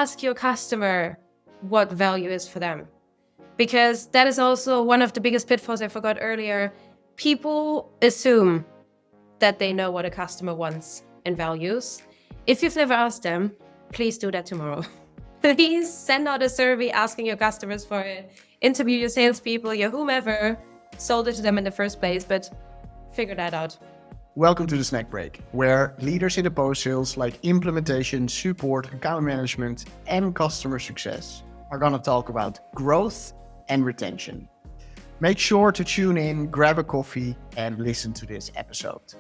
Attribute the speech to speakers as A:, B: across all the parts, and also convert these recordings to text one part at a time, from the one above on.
A: ask your customer what value is for them. Because that is also one of the biggest pitfalls I forgot earlier. People assume that they know what a customer wants and values. If you've never asked them, please do that tomorrow. Please send out a survey asking your customers for it. Interview your salespeople, your whomever sold it to them in the first place, but figure that out.
B: Welcome to the Snack Break, where leaders in the post-sales like implementation, support, account management, and customer success are going to talk about growth and retention. Make sure to tune in, grab a coffee, and listen to this episode.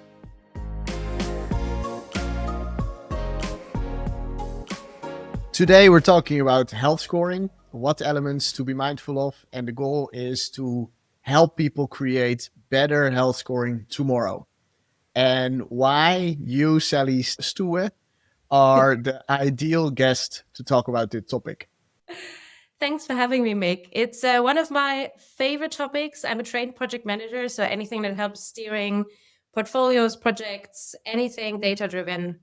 B: Today we're talking about health scoring, what elements to be mindful of, and the goal is to help people create better health scoring tomorrow. And why you, Sally Stoewe, are the ideal guest to talk about this topic.
A: Thanks for having me, Mick. It's one of my favorite topics. I'm a trained project manager, so anything that helps steering portfolios, projects, anything data-driven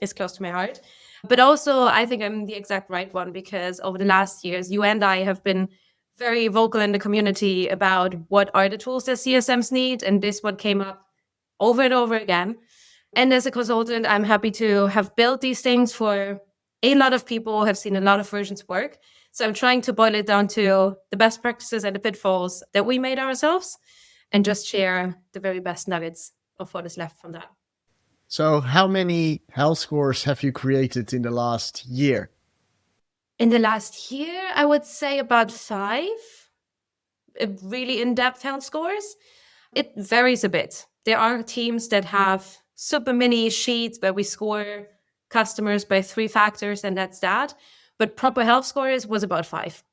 A: is close to my heart. But also, I think I'm the exact right one because over the last years, you and I have been very vocal in the community about what are the tools that CSMs need, and this one came up over and over again. And as a consultant, I'm happy to have built these things for a lot of people, have seen a lot of versions work. So I'm trying to boil it down to the best practices and the pitfalls that we made ourselves and just share the very best nuggets of what is left from that.
B: So how many health scores have you created in the last year?
A: In the last year, I would say about 5 really in-depth health scores. It varies a bit. There are teams that have super mini sheets where we score customers by 3 factors and that's that. But proper health scores was about 5.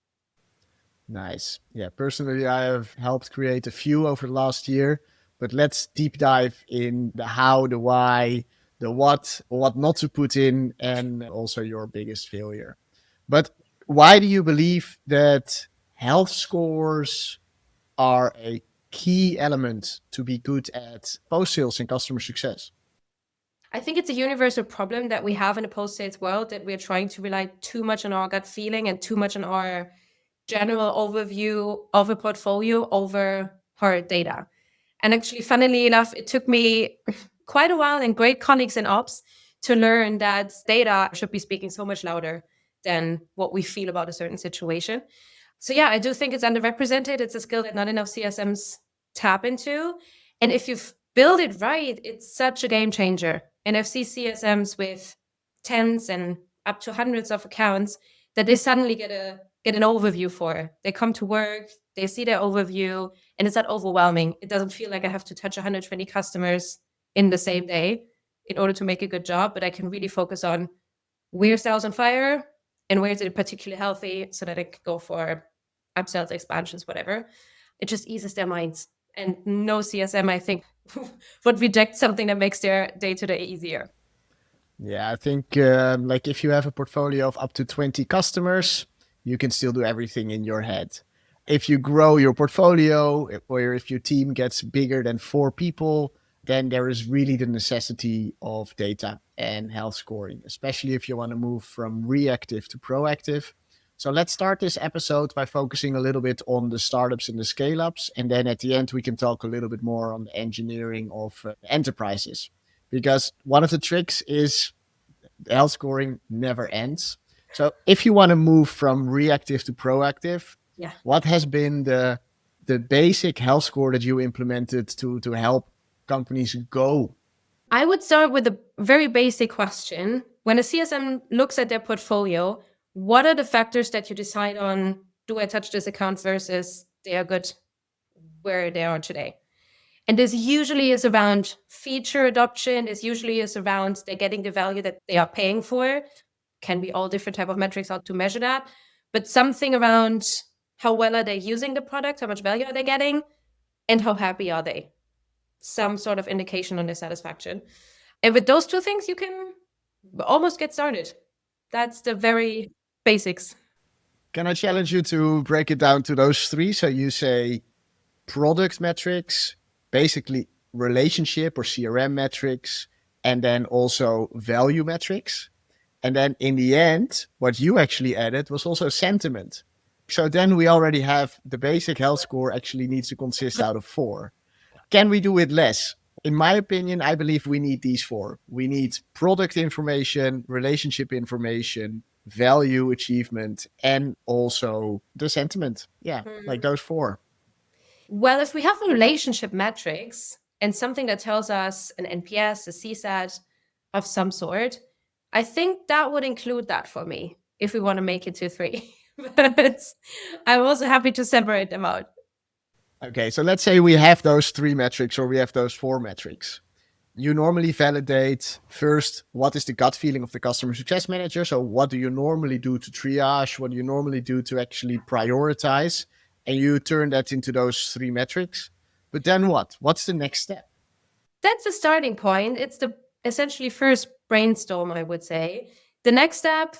B: Nice. Yeah, personally, I have helped create a few over the last year, but let's deep dive in the how, the why, the what not to put in, and also your biggest failure. But why do you believe that health scores are a key element to be good at post-sales and customer success?
A: I think it's a universal problem that we have in the post-sales world, that we're trying to rely too much on our gut feeling and too much on our general overview of a portfolio over hard data. And actually, funnily enough, it took me quite a while and great colleagues in ops to learn that data should be speaking so much louder than what we feel about a certain situation. So yeah, I do think it's underrepresented. It's a skill that not enough CSMs tap into. And if you've built it right, it's such a game changer. And I've seen CSMs with tens and up to hundreds of accounts that they suddenly get an overview for. They come to work, they see their overview, and it's not overwhelming. It doesn't feel like I have to touch 120 customers in the same day in order to make a good job, but I can really focus on where's the house on fire and where's it particularly healthy so that I can go for upsells, expansions, whatever. It just eases their minds. And no CSM, I think, would reject something that makes their day-to-day easier.
B: Yeah, I think like if you have a portfolio of up to 20 customers, you can still do everything in your head. If you grow your portfolio or if your team gets bigger than 4 people, then there is really the necessity of data and health scoring, especially if you want to move from reactive to proactive. So let's start this episode by focusing a little bit on the startups and the scale-ups. And then at the end, we can talk a little bit more on the engineering of enterprises. Because one of the tricks is the health scoring never ends. So if you want to move from reactive to proactive, what has been the basic health score that you implemented to help companies go?
A: I would start with a very basic question. When a CSM looks at their portfolio, what are the factors that you decide on? Do I touch this account versus they are good where they are today? And this usually is around feature adoption. This usually is around they're getting the value that they are paying for. Can be all different type of metrics how to measure that. But something around how well are they using the product? How much value are they getting? And how happy are they? Some sort of indication on their satisfaction. And with those 2 things, you can almost get started. That's the very basics.
B: Can I challenge you to break it down to those 3? So you say product metrics, basically relationship or CRM metrics, and then also value metrics. And then in the end, what you actually added was also sentiment. So then we already have the basic health score actually needs to consist out of 4. Can we do it less? In my opinion, I believe we need these 4. We need product information, relationship information, value achievement, and also the sentiment. Yeah, like those 4.
A: Well, if we have relationship metrics and something that tells us an NPS, a CSAT of some sort, I think that would include that for me if we want to make it to 3. But I'm also happy to separate them out.
B: Okay, so let's say we have those 3 metrics or we have those 4 metrics. You normally validate first what is the gut feeling of the customer success manager. So, what do you normally do to triage? What do you normally do to actually prioritize? And you turn that into those 3 metrics. But then what? What's the next step?
A: That's the starting point. It's the essentially first brainstorm, I would say. The next step,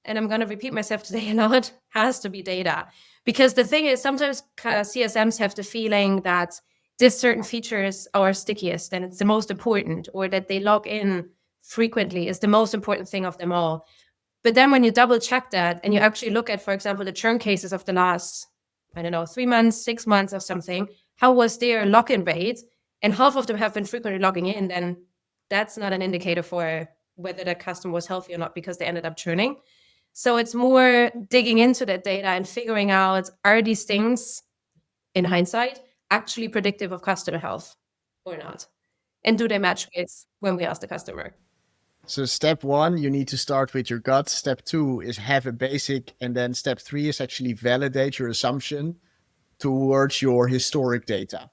A: and I'm going to repeat myself today a lot, has to be data. Because the thing is, sometimes CSMs have the feeling that this certain feature is our stickiest and it's the most important, or that they log in frequently is the most important thing of them all. But then when you double check that and you actually look at, for example, the churn cases of the last, I don't know, 3 months, 6 months or something, how was their lock-in rate? And half of them have been frequently logging in, then that's not an indicator for whether that customer was healthy or not because they ended up churning. So it's more digging into that data and figuring out, are these things, in hindsight, actually predictive of customer health or not? And do they match with when we ask the customer?
B: So, step 1, you need to start with your gut. Step 2 is have a basic. And then step 3 is actually validate your assumption towards your historic data.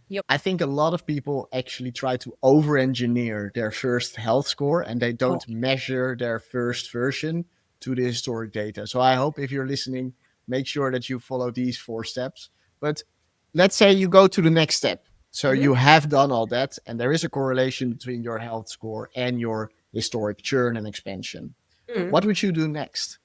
A: Yep.
B: I think a lot of people actually try to over-engineer their first health score and they don't measure their first version to the historic data. So I hope if you're listening, make sure that you follow these 4 steps. But let's say you go to the next step. So you have done all that and there is a correlation between your health score and your historic churn and expansion. What would you do next?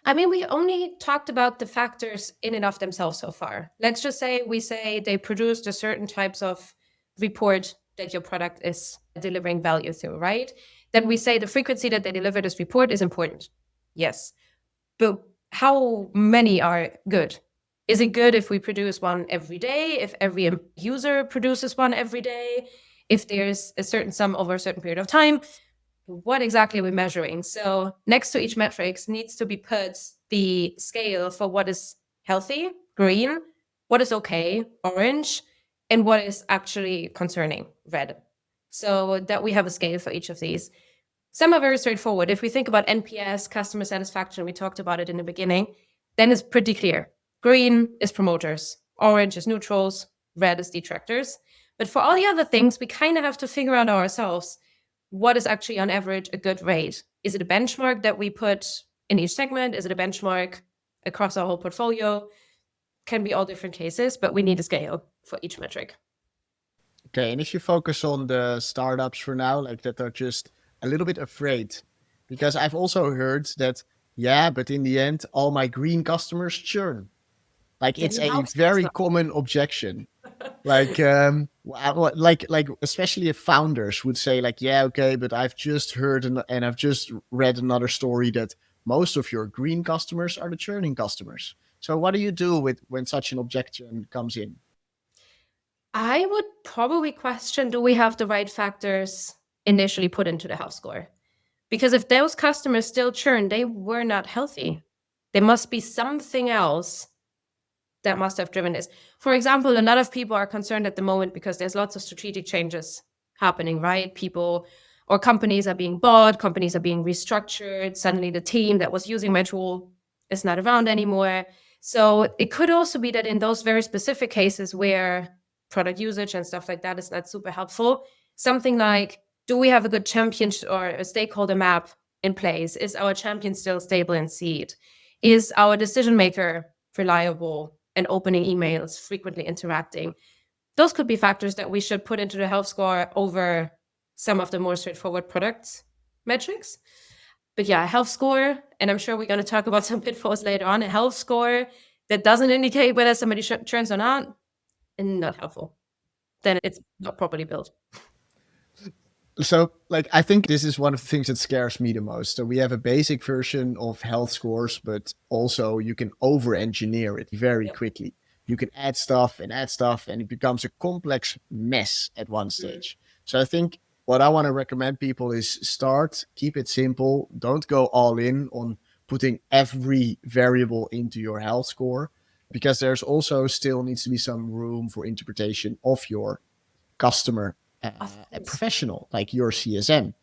A: I mean, we only talked about the factors in and of themselves so far. Let's just say we say they produced a certain types of report that your product is delivering value through, right? Then we say the frequency that they deliver this report is important. Yes. But how many are good? Is it good if we produce one every day? If every user produces one every day? If there's a certain sum over a certain period of time? What exactly are we measuring? So next to each metrics needs to be put the scale for what is healthy, green, what is okay, orange, and what is actually concerning, red. So that we have a scale for each of these. Some are very straightforward. If we think about NPS, customer satisfaction, we talked about it in the beginning, then it's pretty clear. Green is promoters, orange is neutrals, red is detractors. But for all the other things, we kind of have to figure out ourselves what is actually on average a good rate. Is it a benchmark that we put in each segment? Is it a benchmark across our whole portfolio? Can be all different cases, but we need a scale for each metric.
B: Okay, and if you focus on the startups for now, like that are just a little bit afraid, because I've also heard that, yeah, but in the end, all my green customers churn. Like it's a very common objection. Like, like especially if founders would say, like, yeah, okay, but I've just heard and I've just read another story that most of your green customers are the churning customers. So, what do you do with when such an objection comes in?
A: I would probably question, do we have the right factors initially put into the health score? Because if those customers still churn, they were not healthy. There must be something else that must have driven this. For example, a lot of people are concerned at the moment because there's lots of strategic changes happening, right? People or companies are being bought, companies are being restructured. Suddenly the team that was using my tool is not around anymore. So it could also be that in those very specific cases where product usage and stuff like that is not super helpful, something like, do we have a good champion or a stakeholder map in place? Is our champion still stable in seat? Is our decision maker reliable and opening emails, frequently interacting? Those could be factors that we should put into the health score over some of the more straightforward product metrics. But yeah, a health score, and I'm sure we're going to talk about some pitfalls later on, a health score that doesn't indicate whether somebody churns or not, and not helpful. Then it's not properly built.
B: So, like, I think this is one of the things that scares me the most. So we have a basic version of health scores, but also you can over engineer it very
A: Yep.
B: quickly. You can add stuff, and it becomes a complex mess at one
A: Mm.
B: stage. So I think what I want to recommend people is start, keep it simple. Don't go all in on putting every variable into your health score, because there's also still needs to be some room for interpretation of your customer
A: Of course.
B: professional, like your CSM.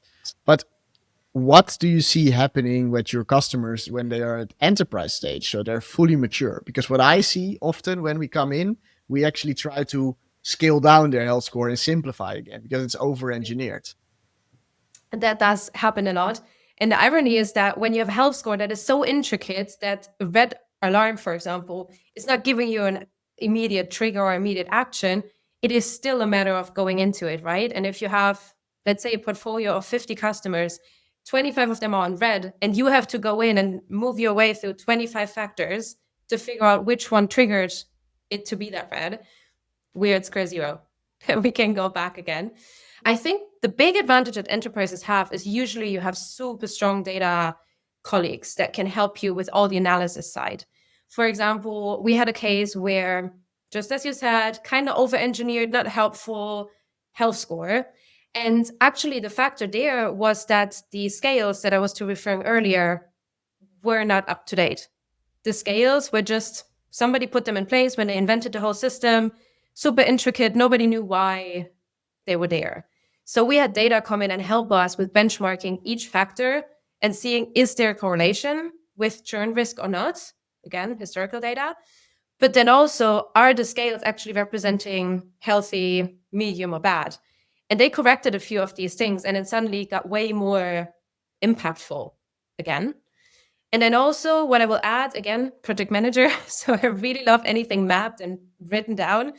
B: But what do you see happening with your customers when they are at enterprise stage? So they're fully mature. Because what I see often when we come in, we actually try to scale down their health score and simplify again because it's over engineered.
A: That does happen a lot. And the irony is that when you have a health score that is so intricate that a red alarm, for example, is not giving you an immediate trigger or immediate action, it is still a matter of going into it, right? And if you have, let's say, a portfolio of 50 customers, 25 of them are on red, and you have to go in and move your way through 25 factors to figure out which one triggered it to be that red, weird square zero. We can go back again. I think the big advantage that enterprises have is usually you have super strong data colleagues that can help you with all the analysis side. For example, we had a case where, just as you said, kind of over engineered, not helpful health score. And actually, the factor there was that the scales that I was to referring earlier were not up to date. The scales were just somebody put them in place when they invented the whole system, super intricate. Nobody knew why they were there. So we had data come in and help us with benchmarking each factor and seeing is there a correlation with churn risk or not? Again, historical data. But then also, are the scales actually representing healthy, medium, or bad? And they corrected a few of these things and it suddenly got way more impactful again. And then also, what I will add again, project manager. So I really love anything mapped and written down.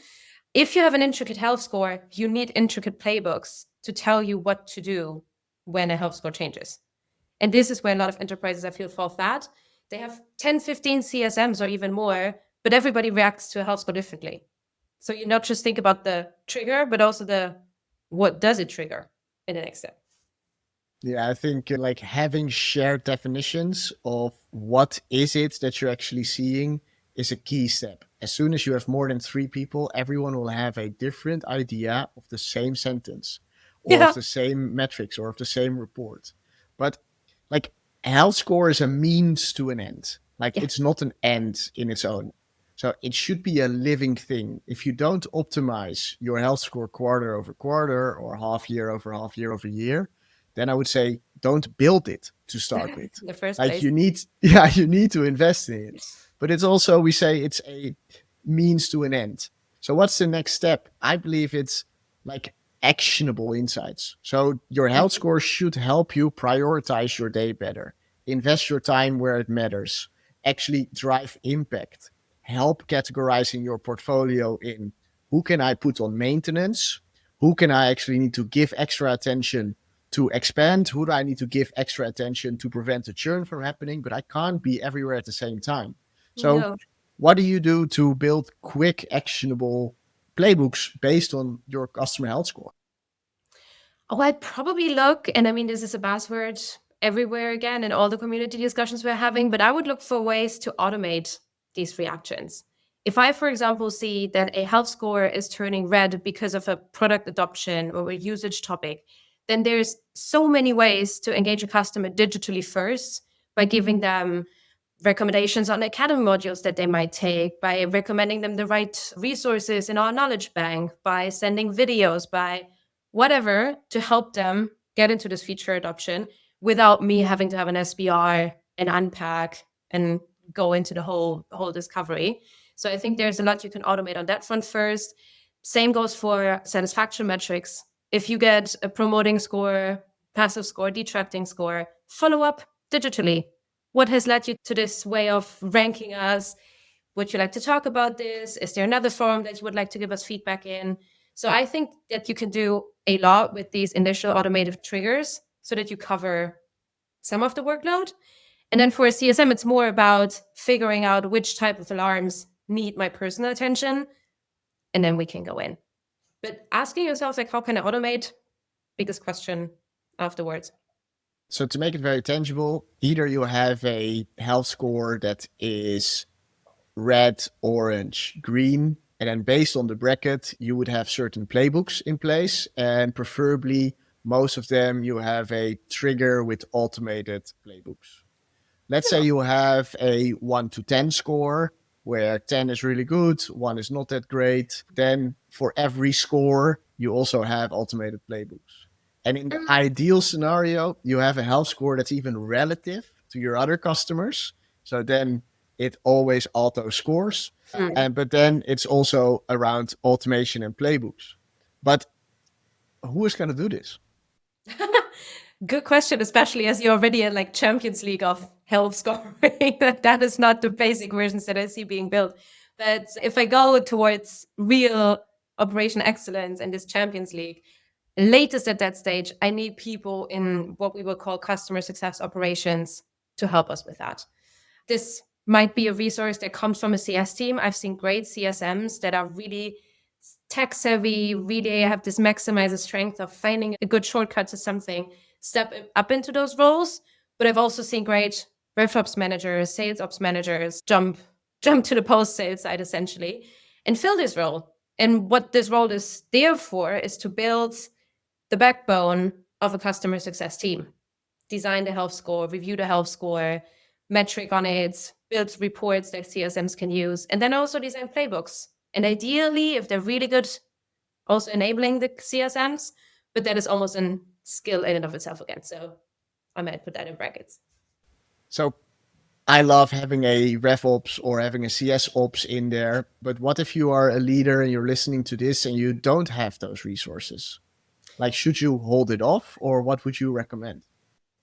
A: If you have an intricate health score, you need intricate playbooks to tell you what to do when a health score changes. And this is where a lot of enterprises I feel fall flat. They have 10, 15 CSMs or even more, but everybody reacts to a health score differently. So you not just think about the trigger, but also the what does it trigger in the next step.
B: Yeah, I think like having shared definitions of what is it that you're actually seeing is a key step. As soon as you have more than three people, everyone will have a different idea of the same sentence or of
A: Yeah.
B: the same metrics or of the same report. But like health score is a means to an end. Like
A: Yeah.
B: it's not an end in its own. So it should be a living thing. If you don't optimize your health score quarter over quarter or half year over year, then I would say don't build it to start with.
A: In the first
B: Like
A: place.
B: you need, yeah, you need to invest in it. But it's also, we say it's a means to an end. So what's the next step? I believe it's like actionable insights. So your health score should help you prioritize your day better, invest your time where it matters, actually drive impact, help categorizing your portfolio in who can I put on maintenance, who can I actually need to give extra attention to expand, who do I need to give extra attention to prevent the churn from happening, but I can't be everywhere at the same time. So
A: No.
B: what do you do to build quick, actionable playbooks based on your customer health score?
A: Oh, I'd probably look, and I mean, this is a buzzword everywhere again in all the community discussions we're having, but I would look for ways to automate these reactions. If I, for example, see that a health score is turning red because of a product adoption or a usage topic, then there's so many ways to engage a customer digitally first by giving them recommendations on academy modules that they might take, by recommending them the right resources in our knowledge bank, by sending videos, by whatever to help them get into this feature adoption without me having to have an SBR and unpack and go into the whole discovery. So I think there's a lot you can automate on that front first. Same goes for satisfaction metrics. If you get a promoting score, passive score, detracting score, follow up digitally. What has led you to this way of ranking us? Would you like to talk about this? Is there another forum that you would like to give us feedback in? So I think that you can do a lot with these initial automated triggers so that you cover some of the workload. And then for a CSM, it's more about figuring out which type of alarms need my personal attention. And then we can go in. But asking yourself, like, how can I automate? biggest question afterwards.
B: So to make it very tangible, either you have a health score that is red, orange, green, and then based on the bracket, you would have certain playbooks in place, and preferably most of them you have a trigger with automated playbooks. Let's say you have a 1 to 10 score where 10 is really good, 1 is not that great. Then for every score, you also have automated playbooks. And in the ideal scenario, you have a health score that's even relative to your other customers. So then it always auto scores. But then it's also around automation and playbooks. But who is going to do this?
A: Good question, especially as you're already in like Champions League of health scoring. That is not the basic versions that I see being built. But if I go towards real operation excellence and this Champions League, latest at that stage, I need people in what we will call customer success operations to help us with that. This might be a resource that comes from a CS team. I've seen great CSMs that are really tech savvy, really have this maximizes strength of finding a good shortcut to something, step up into those roles. But I've also seen great RevOps managers, sales ops managers jump to the post sales side essentially and fill this role. And what this role is there for is to build the backbone of a customer success team. Design the health score, review the health score, metric on it, build reports that CSMs can use, and then also design playbooks. And ideally, if they're really good, also enabling the CSMs, but that is almost a skill in and of itself again. So I might put that in brackets.
B: So I love having a RevOps or having a CS ops in there. But what if you are a leader and you're listening to this and you don't have those resources? Like, should you hold it off or what would you recommend?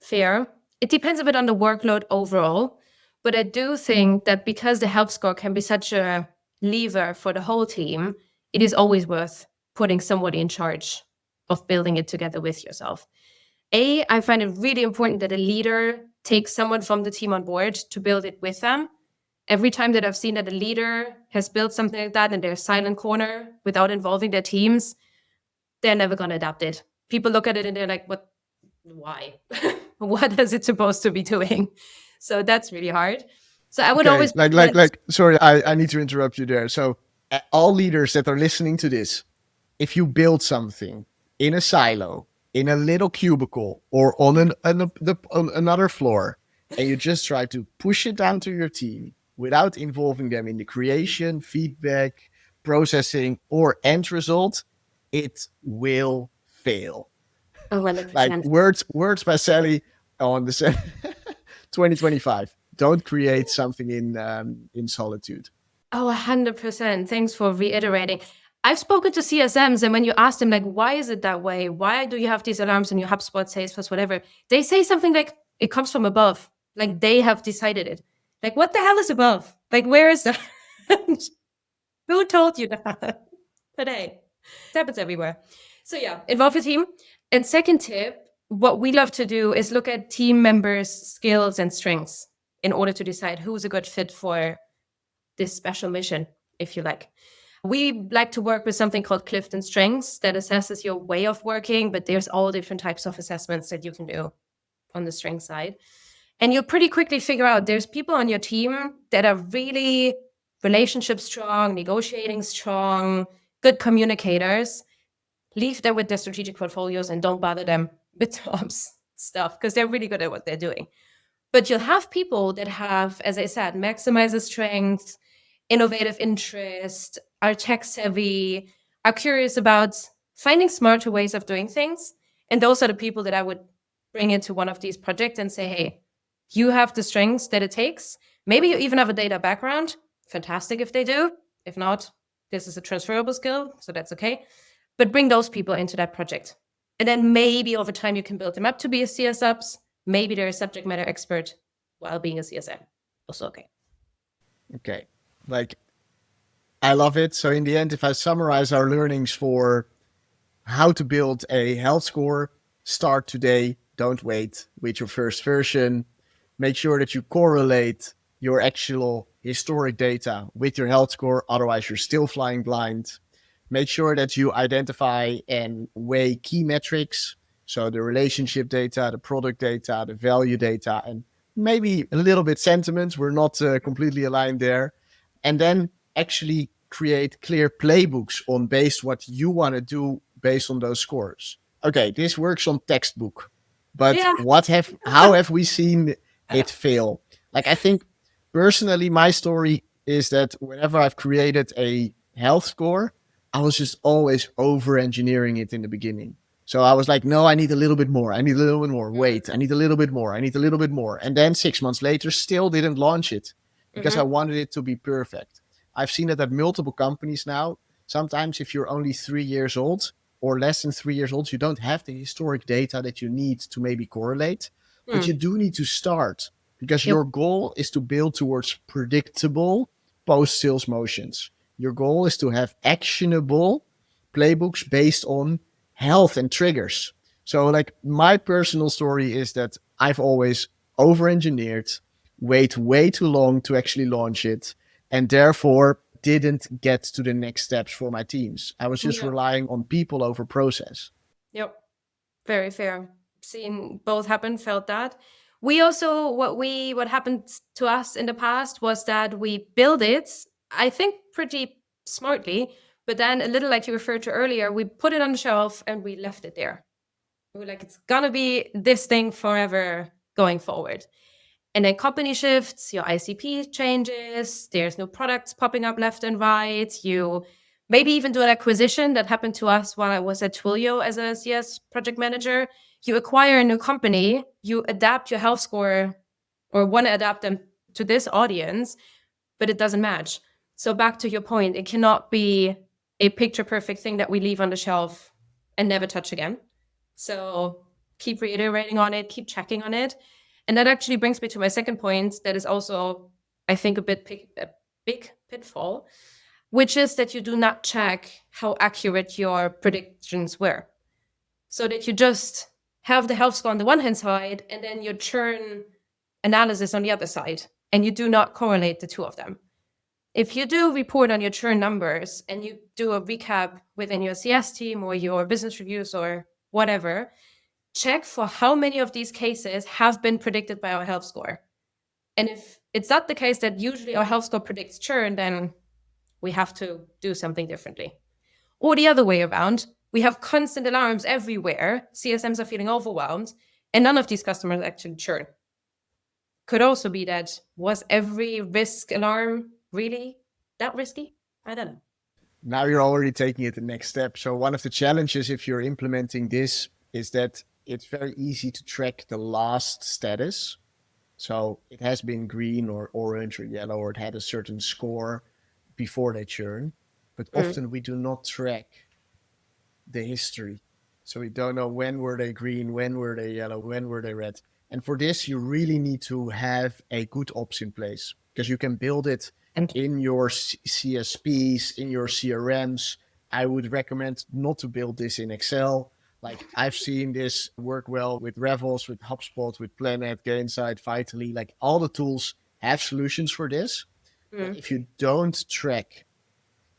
A: Fair. It depends a bit on the workload overall. But I do think that because the health score can be such a lever for the whole team, it is always worth putting somebody in charge of building it together with yourself. I find it really important that a leader takes someone from the team on board to build it with them. Every time that I've seen that a leader has built something like that in their silent corner without involving their teams, they're never going to adapt it. People look at it and they're like, what? Why? What is it supposed to be doing? So that's really hard. So I would always
B: sorry, I need to interrupt you there. So all leaders that are listening to this, if you build something in a silo, in a little cubicle or on another floor, and you just try to push it down to your team without involving them in the creation, feedback, processing, or end result, it will fail.
A: 100%.
B: Like words by Sally on the 2025. Don't create something in solitude.
A: Oh, 100%. Thanks for reiterating. I've spoken to CSMs, and when you ask them, like, why is it that way? Why do you have these alarms in your HubSpot, Salesforce, whatever? They say something like, it comes from above. Like, they have decided it. Like, what the hell is above? Like, where is that? Who told you that? Today. It happens everywhere. So yeah, involve your team. And second tip, what we love to do is look at team members' skills and strengths in order to decide who's a good fit for this special mission, if you like. We like to work with something called Clifton Strengths that assesses your way of working, but there's all different types of assessments that you can do on the strength side. And you'll pretty quickly figure out there's people on your team that are really relationship strong, negotiating strong, good communicators. Leave them with their strategic portfolios and don't bother them with ops stuff because they're really good at what they're doing. But you'll have people that have, as I said, maximizes strengths, innovative interest, are tech savvy, are curious about finding smarter ways of doing things. And those are the people that I would bring into one of these projects and say, hey, you have the strengths that it takes. Maybe you even have a data background. Fantastic if they do. If not, this is a transferable skill, so that's okay. But bring those people into that project. And then maybe over time you can build them up to be a CS ops. Maybe they're a subject matter expert while being a CSM. Also okay.
B: Okay. Like, I love it. So in the end, if I summarize our learnings for how to build a health score, start today. Don't wait with your first version. Make sure that you correlate your actual historic data with your health score. Otherwise, you're still flying blind. Make sure that you identify and weigh key metrics So the relationship data, the product data, the value data, and maybe a little bit sentiment. We're not completely aligned there. And then actually create clear playbooks on based what you want to do based on those scores. Okay, this works on textbook, but
A: Yeah.
B: how have we seen it fail? Like, I think personally, my story is that whenever I've created a health score, I was just always over engineering it in the beginning. So I was like, no, I need a little bit more. I need a little bit more. Wait, I need a little bit more. I need a little bit more. And then 6 months later, still didn't launch it because I wanted it to be perfect. I've seen it at multiple companies now. Sometimes if you're only 3 years old or less than 3 years old, you don't have the historic data that you need to maybe correlate, but you do need to start because
A: Yep.
B: your goal is to build towards predictable post-sales motions. Your goal is to have actionable playbooks based on health and triggers. So, like, my personal story is that I've always over-engineered, wait way too long to actually launch it, and therefore didn't get to the next steps for my teams. I was just
A: Yeah.
B: relying on people over process.
A: Yep. Very fair. Seen both happen, felt that. We also what happened to us in the past was that we built it, I think pretty smartly, but then a little like you referred to earlier, we put it on the shelf and we left it there. We were like, it's gonna be this thing forever going forward. And then company shifts, your ICP changes, there's new products popping up left and right. You maybe even do an acquisition that happened to us while I was at Twilio as a CS project manager. You acquire a new company, you adapt your health score or want to adapt them to this audience, but it doesn't match. So back to your point, it cannot be a picture perfect thing that we leave on the shelf and never touch again. So keep reiterating on it, keep checking on it. And that actually brings me to my second point that is also, I think, a big pitfall, which is that you do not check how accurate your predictions were. So that you just have the health score on the one hand side and then your churn analysis on the other side, and you do not correlate the two of them. If you do report on your churn numbers and you do a recap within your CS team or your business reviews or whatever, check for how many of these cases have been predicted by our health score. And if it's not the case that usually our health score predicts churn, then we have to do something differently. Or the other way around, we have constant alarms everywhere. CSMs are feeling overwhelmed, and none of these customers actually churn. Could also be that was every risk alarm really that risky? I don't know.
B: Now you're already taking it the next step. So one of the challenges if you're implementing this is that it's very easy to track the last status. So it has been green or orange or yellow, or it had a certain score before they churn. But often we do not track the history. So we don't know when were they green, when were they yellow, when were they red. And for this, you really need to have a good ops in place because you can build it in your CSPs, in your CRMs. I would recommend not to build this in Excel. Like, I've seen this work well with Revels, with HubSpot, with Planet, Gainsight, Vitally. Like, all the tools have solutions for this. But if you don't track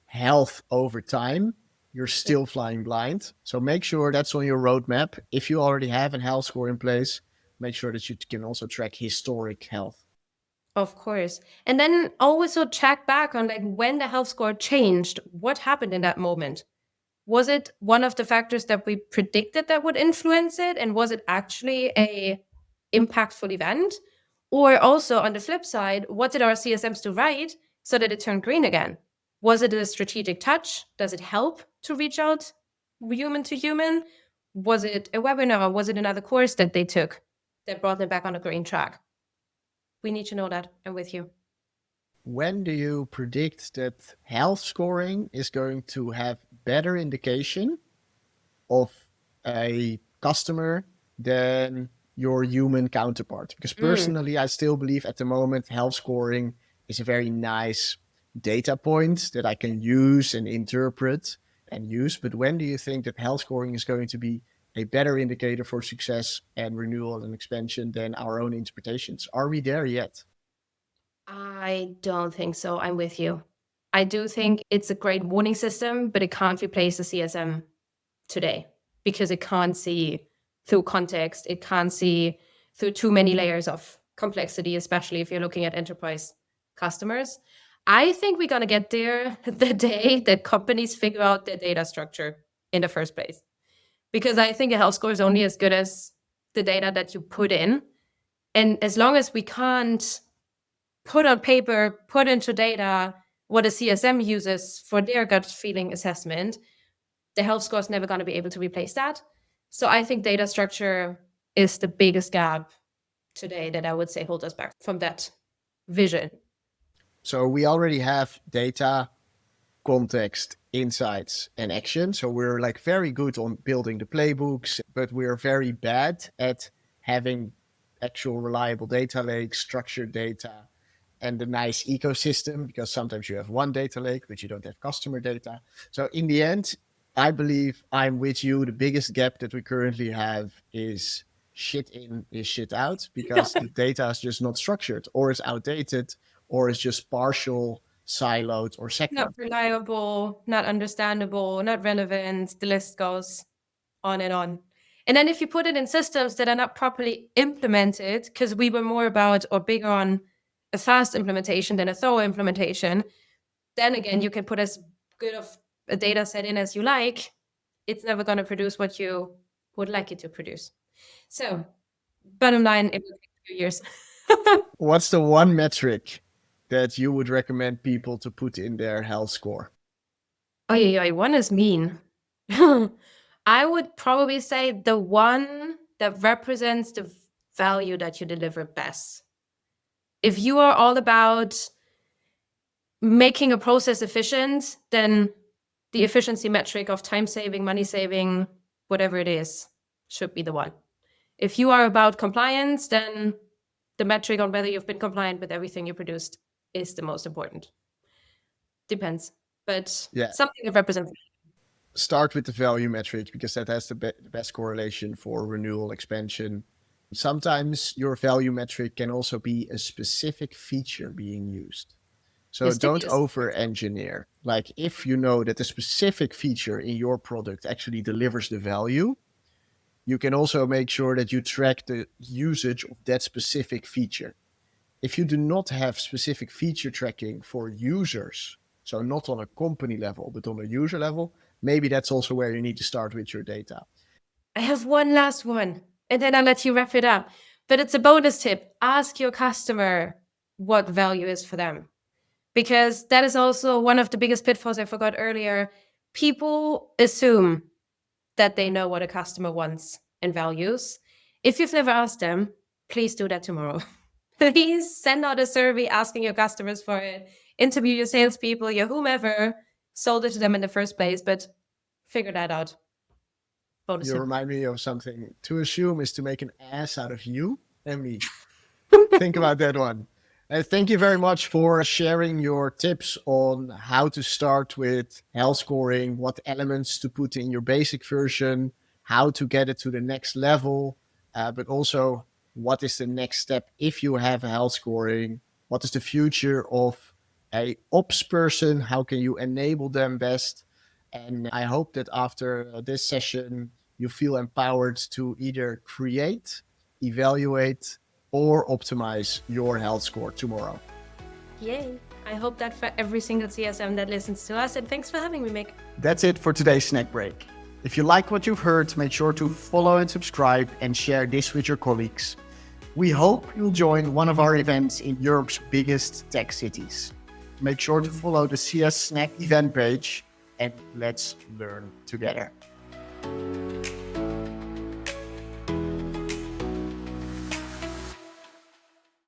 B: health over time, you're still flying blind. So make sure that's on your roadmap. If you already have a health score in place, make sure that you can also track historic health.
A: Of course. And then also check back on like when the health score changed, what happened in that moment? Was it one of the factors that we predicted that would influence it? And was it actually a impactful event? Or also on the flip side, what did our CSMs do right so that it turned green again? Was it a strategic touch? Does it help to reach out human to human? Was it a webinar? Was it another course that they took that brought them back on a green track? We need to know that. I'm with you.
B: When do you predict that health scoring is going to have better indication of a customer than your human counterpart? Because personally, I still believe at the moment health scoring is a very nice data point that I can use and interpret and use. But when do you think that health scoring is going to be a better indicator for success and renewal and expansion than our own interpretations? Are we there yet?
A: I don't think so. I'm with you. I do think it's a great warning system, but it can't replace the CSM today because it can't see through context. It can't see through too many layers of complexity, especially if you're looking at enterprise customers. I think we're going to get there the day that companies figure out their data structure in the first place. Because I think a health score is only as good as the data that you put in. And as long as we can't put on paper, put into data what a CSM uses for their gut feeling assessment, the health score is never going to be able to replace that. So I think data structure is the biggest gap today that I would say hold us back from that vision.
B: So we already have data, context, insights, and action. So we're like very good on building the playbooks, but we're very bad at having actual reliable data lakes, structured data, and the nice ecosystem, because sometimes you have one data lake, but you don't have customer data. So in the end, I believe I'm with you. The biggest gap that we currently have is shit in is shit out, because the data is just not structured, or it's outdated, or it's just partial, siloed, or segmented.
A: Not reliable, not understandable, not relevant. The list goes on and on. And then if you put it in systems that are not properly implemented, because we were more about or bigger on a fast implementation than a thorough implementation, then again, you can put as good of a data set in as you like. It's never going to produce what you would like it to produce. So bottom line, it will take a few years.
B: What's the one metric that you would recommend people to put in their health score?
A: Oh, yeah, one is mean. I would probably say the one that represents the value that you deliver best. If you are all about making a process efficient, then the efficiency metric of time saving, money saving, whatever it is, should be the one. If you are about compliance, then the metric on whether you've been compliant with everything you produced is the most important. Depends, but something that represents.
B: Start with the value metric, because that has the best correlation for renewal expansion. Sometimes your value metric can also be a specific feature being used. So don't over-engineer. Like if you know that a specific feature in your product actually delivers the value, you can also make sure that you track the usage of that specific feature. If you do not have specific feature tracking for users, so not on a company level, but on a user level, maybe that's also where you need to start with your data.
A: I have one last one, and then I'll let you wrap it up. But it's a bonus tip. Ask your customer what value is for them. Because that is also one of the biggest pitfalls I forgot earlier. People assume that they know what a customer wants and values. If you've never asked them, please do that tomorrow. Please send out a survey asking your customers for it. Interview your salespeople, your whomever sold it to them in the first place, but figure that out. Bonus
B: You
A: tip.
B: remind me of something. To assume is to make an ass out of you and me. Think about that one. And thank you very much for sharing your tips on how to start with health scoring, what elements to put in your basic version, how to get it to the next level, but also what is the next step if you have a health scoring, what is the future of a ops person, how can you enable them best. And I hope that after this session, you feel empowered to either create, evaluate, or optimize your health score tomorrow.
A: Yay. I hope that for every single CSM that listens to us. And thanks for having me, Mick.
C: That's it for today's snack break. If you like what you've heard, make sure to follow and subscribe and share this with your colleagues. We hope you'll join one of our events in Europe's biggest tech cities. Make sure to follow the CS Snack event page and let's learn together.